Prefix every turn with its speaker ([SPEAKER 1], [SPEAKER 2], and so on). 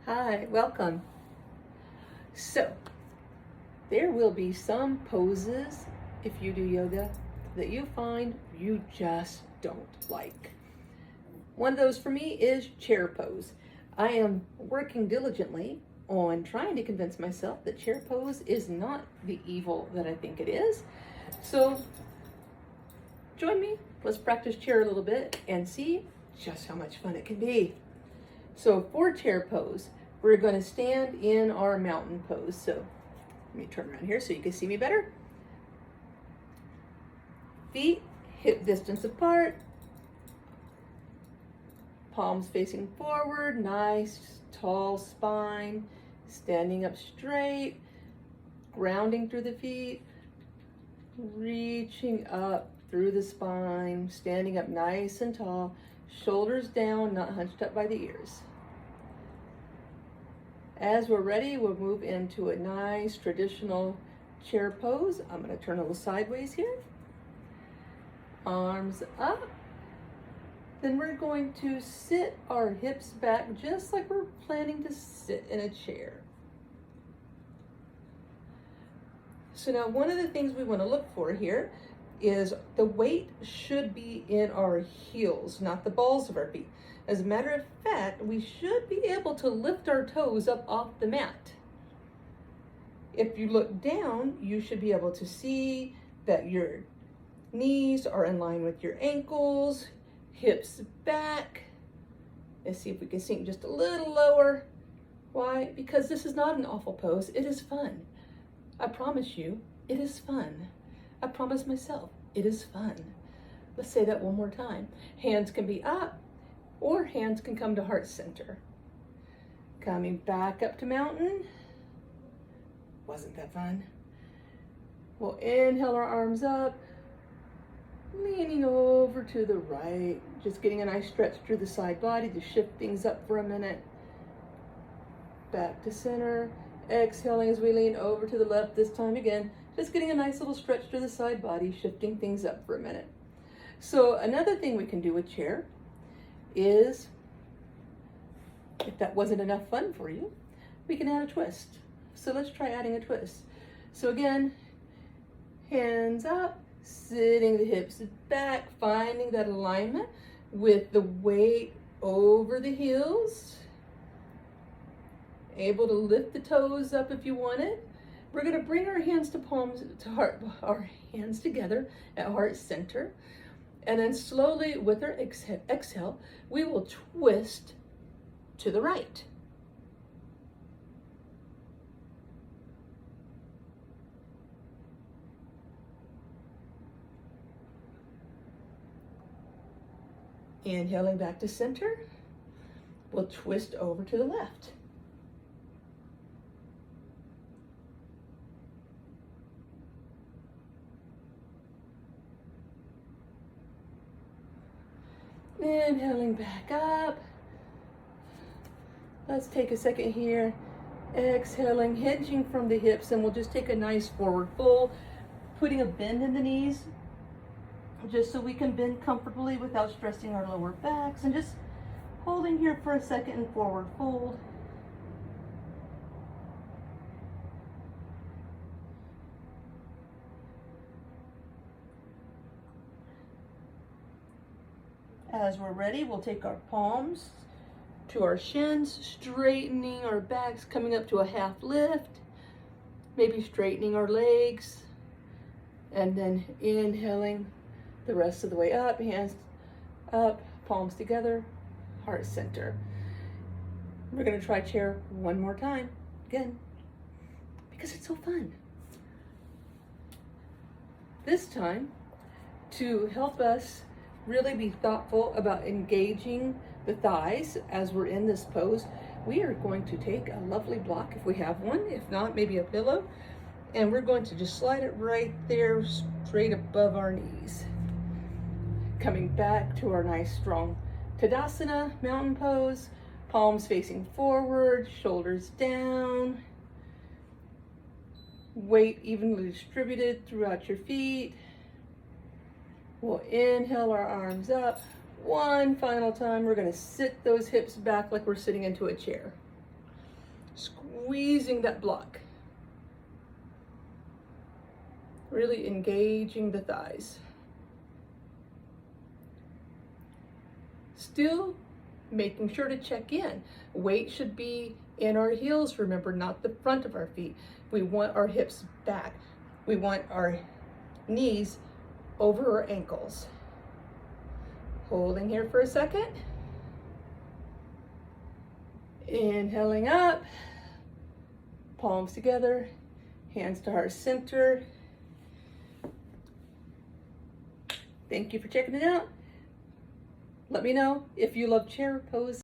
[SPEAKER 1] Hi, welcome. So, there will be some poses if you do yoga that you find you just don't like. One of those for me is chair pose. I am working diligently on trying to convince myself that chair pose is not the evil that I think it is. So, join me. Let's practice chair a little bit and see just how much fun it can be. So, for chair pose, we're going to stand in our mountain pose. So let me turn around here so you can see me better. Feet hip distance apart, palms facing forward, nice tall spine, standing up straight, grounding through the feet, reaching up through the spine, standing up nice and tall, shoulders down, not hunched up by the ears. As we're ready, we'll move into a nice traditional chair pose. I'm going to turn a little sideways here. Arms up. Then we're going to sit our hips back just like we're planning to sit in a chair. So now one of the things we want to look for here is the weight should be in our heels, not the balls of our feet. As a matter of fact, we should be able to lift our toes up off the mat. If you look down, you should be able to see that your knees are in line with your ankles, hips back. Let's see if we can sink just a little lower. Why? Because this is not an awful pose. It is fun. I promise you, it is fun. I promise myself, it is fun. Let's say that one more time. Hands can be up, or hands can come to heart center. Coming back up to mountain. Wasn't that fun? We'll inhale our arms up, leaning over to the right, just getting a nice stretch through the side body to shift things up for a minute. Back to center. Exhaling as we lean over to the left this time again, just getting a nice little stretch through the side body, shifting things up for a minute. So another thing we can do with chair is, if that wasn't enough fun for you, we can add a twist. So let's try adding a twist. So again, hands up, sitting the hips back, finding that alignment with the weight over the heels. Able to lift the toes up if you want it. We're going to bring our hands to palms to heart, our hands together at heart center. And then slowly with our exhale, we will twist to the right. Inhaling back to center, we'll twist over to the left. Inhaling back up. Let's take a second here. Exhaling, hinging from the hips, and we'll just take a nice forward fold, putting a bend in the knees, just so we can bend comfortably without stressing our lower backs, and just holding here for a second and forward fold. As we're ready, we'll take our palms to our shins, straightening our backs, coming up to a half lift, maybe straightening our legs, and then inhaling the rest of the way up, hands up, palms together, heart center. We're going to try chair one more time, again, because it's so fun. This time, to help us really be thoughtful about engaging the thighs as we're in this pose, we are going to take a lovely block if we have one, if not, maybe a pillow, and we're going to just slide it right there straight above our knees. Coming back to our nice strong Tadasana mountain pose, palms facing forward, shoulders down, weight evenly distributed throughout your feet. We'll inhale our arms up. One final time, we're gonna sit those hips back like we're sitting into a chair. Squeezing that block. Really engaging the thighs. Still making sure to check in. Weight should be in our heels, remember, not the front of our feet. We want our hips back. We want our knees over our ankles. Holding here for a second. Inhaling up, palms together, hands to heart center. Thank you for checking it out. Let me know if you love chair pose.